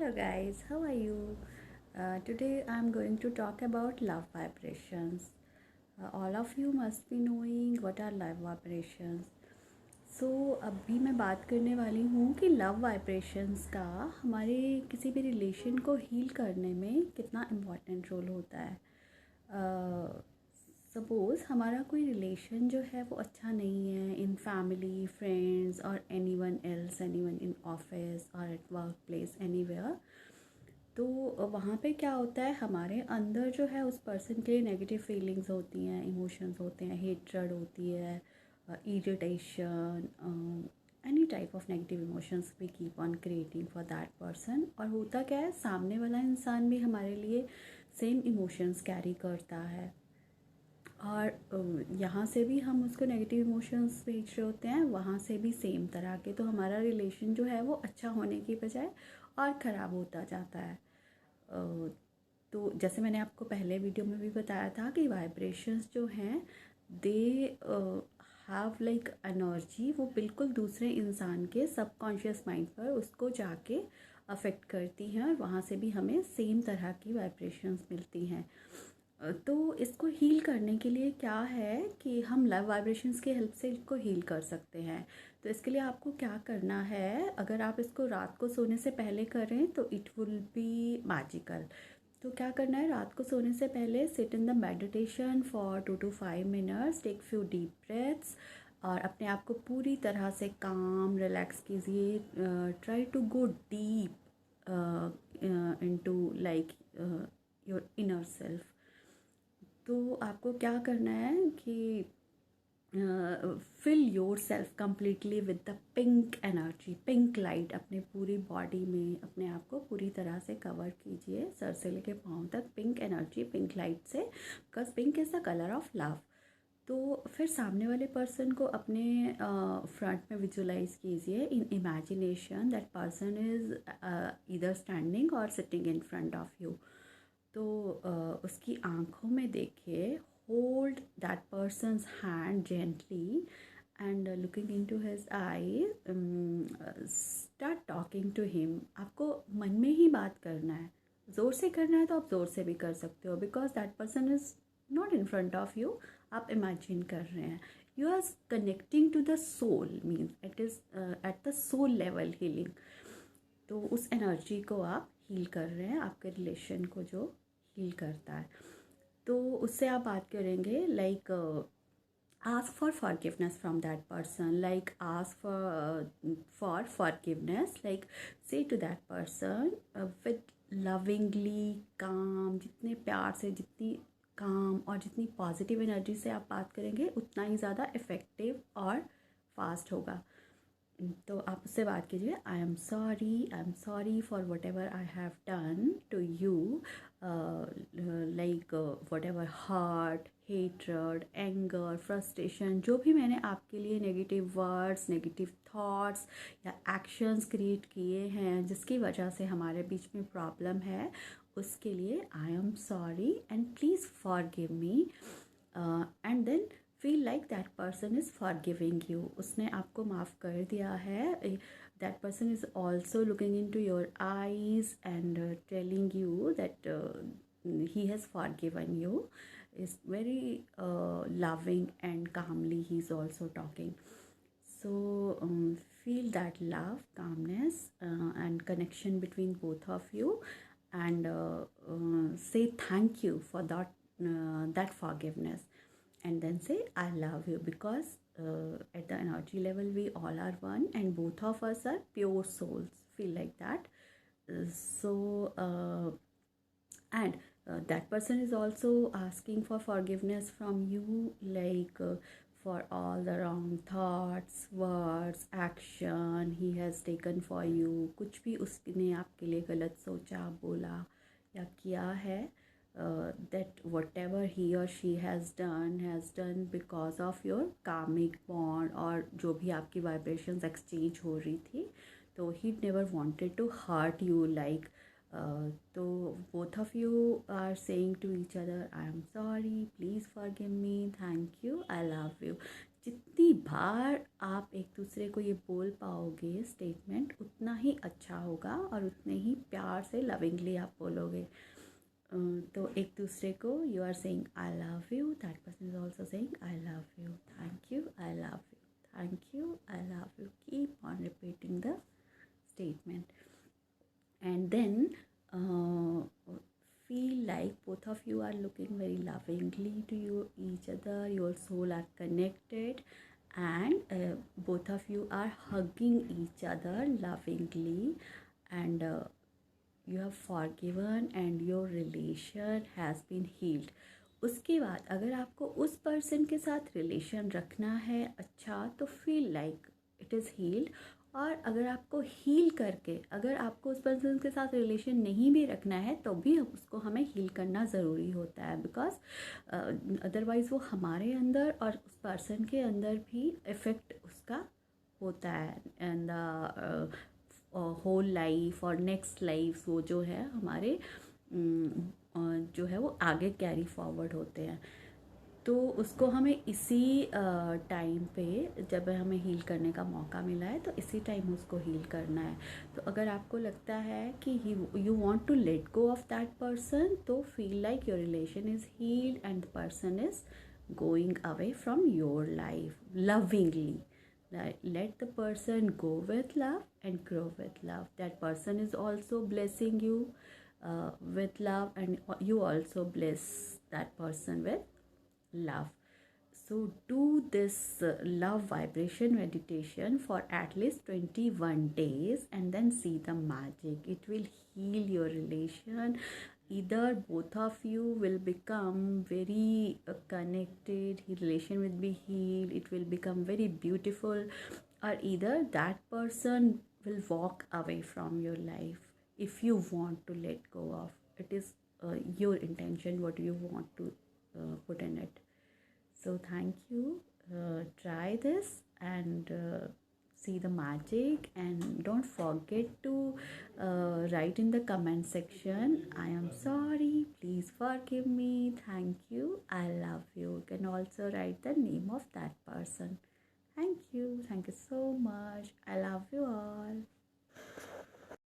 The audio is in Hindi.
Hello guys, how are you? Today I'm going to talk about love vibrations. All of you must be knowing what are love vibrations. So अभी मैं बात करने वाली हूँ कि लव वाइब्रेशंस का हमारे किसी भी रिलेशन को हील करने में कितना इम्पोर्टेंट रोल होता है। सपोज़ हमारा कोई रिलेशन जो है वो अच्छा नहीं है इन फैमिली, फ्रेंड्स और anyone else, anyone in office और एट वर्क प्लेस, एनीवेयर। तो वहाँ पे क्या होता है, हमारे अंदर जो है उस पर्सन के लिए नेगेटिव फीलिंग्स होती हैं, इमोशंस होते हैं, हेट्रेड होती है, irritation, any type of negative emotions we keep on creating for that person. और होता क्या है, सामने वाला इंसान भी हमारे लिए सेम इमोशंस कैरी करता है और यहाँ से भी हम उसको नेगेटिव इमोशंस भेज रहे होते हैं, वहाँ से भी सेम तरह के। तो हमारा रिलेशन जो है वो अच्छा होने की बजाय और ख़राब होता जाता है। तो जैसे मैंने आपको पहले वीडियो में भी बताया था कि वाइब्रेशंस जो हैं दे हैव लाइक एनर्जी, वो बिल्कुल दूसरे इंसान के सबकॉन्शियस माइंड पर उसको जाके अफेक्ट करती हैं और वहाँ से भी हमें सेम तरह की वाइब्रेशंस मिलती हैं। तो इसको हील करने के लिए क्या है कि हम लव वाइब्रेशंस की हेल्प से इसको हील कर सकते हैं। तो इसके लिए आपको क्या करना है, अगर आप इसको रात को सोने से पहले करें तो इट विल बी मैजिकल। तो क्या करना है, रात को सोने से पहले sit in the meditation for 2 to 5 minutes, take few deep breaths और अपने आप को पूरी तरह से काम रिलैक्स कीजिए। Try to go deep into like your inner self. तो आपको क्या करना है कि fill your self completely with the pink energy, pink light अपने पूरी बॉडी में अपने आप को पूरी तरह से कवर कीजिए, सर से लेके पाँव तक पिंक एनर्जी, पिंक लाइट से, because pink is the colour of love. तो फिर सामने वाले पर्सन को अपने फ्रंट में विजुलाइज कीजिए in imagination that person is either standing और sitting in front of you. तो उसकी आँखों में देखिए, hold that person's hand gently and looking into his eyes, start talking to him। आपको मन में ही बात करना है, ज़ोर से करना है तो आप ज़ोर से भी कर सकते हो, because that person is not in front of you, आप इमेजिन कर रहे हैं। You are connecting to the soul, means it is at the soul level healing. तो उस एनर्जी को आप हील कर रहे हैं, आपके रिलेशन को जो हील करता है। तो उससे आप बात करेंगे like ask for forgiveness from that person, like ask for forgiveness, like say to that person with lovingly calm, जितने प्यार से, जितनी काम और जितनी पॉजिटिव एनर्जी से आप बात करेंगे उतना ही ज़्यादा इफ़ेक्टिव और फास्ट होगा। तो आप उससे बात कीजिए, I am sorry for whatever I have done to you, like whatever hurt, hatred, anger, frustration, जो भी मैंने आपके लिए नेगेटिव वर्ड्स, नेगेटिव थॉट्स या एक्शंस क्रिएट किए हैं जिसकी वजह से हमारे बीच में प्रॉब्लम है, उसके लिए I am sorry and please forgive me. And then feel like that person is forgiving you, उसने आपको माफ़ कर दिया है। That person is also looking into your eyes and telling you that he has forgiven you, is very loving and calmly he is also talking. So feel that love, calmness and connection between both of you, and say thank you for that forgiveness, and then say I love you, because at the energy level we all are one and both of us are pure souls. Feel like that. So and that person is also asking for forgiveness from you, like for all the wrong thoughts, words, action he has taken for you। कुछ भी उसने आपके लिए गलत सोचा, बोला या किया है, that whatever he or she has done because of your karmic bond, और जो भी आपकी vibrations exchange हो रही थी, तो he never wanted to hurt you, like तो both of you are saying to each other, I am sorry, please forgive me, thank you, I love you। जितनी बार आप एक दूसरे को ये बोल पाओगे स्टेटमेंट, उतना ही अच्छा होगा और उतने ही प्यार से लविंगली आप बोलोगे। तो एक दूसरे को you are saying I love you, that person is also saying I love you, thank you, I love you, thank you, I love you, keep on repeating the statement. And then feel like both of you are looking very lovingly to each other, your soul are connected, and both of you are hugging each other lovingly, and you have forgiven and your relation has been healed. उसके बाद अगर आपको उस पर्सन के साथ रिलेशन रखना है अच्छा, तो feel like it is healed. और अगर आपको हील करके, अगर आपको उस पर्सन के साथ रिलेशन नहीं भी रखना है तो भी उसको हमें हील करना ज़रूरी होता है, बिकॉज अदरवाइज़ वो हमारे अंदर और उस पर्सन के अंदर भी इफ़ेक्ट उसका होता है। एंड होल लाइफ और नेक्स्ट लाइफ वो जो है हमारे जो है वो आगे कैरी फॉरवर्ड होते हैं। तो उसको हमें इसी टाइम पे, जब हमें हील करने का मौका मिला है तो इसी टाइम उसको हील करना है। तो अगर आपको लगता है कि you want to let go of that person, तो feel like your relation is healed and the person is going away from your life lovingly. Let the person go with love and grow with love. That person is also blessing you with love, and you also bless that person with love. So do this love vibration meditation for at least 21 days and then see the magic. It will heal your relation. Either both of you will become very connected, relation will be healed, it will become very beautiful, or either that person will walk away from your life if you want to let go of. It is your intention, what you want to put in it. So thank you. Try this and see the magic, and don't forget to write in the comment section, I am sorry, please forgive me, thank you, I love you. You can also write the name of that person. Thank you so much. I love you all.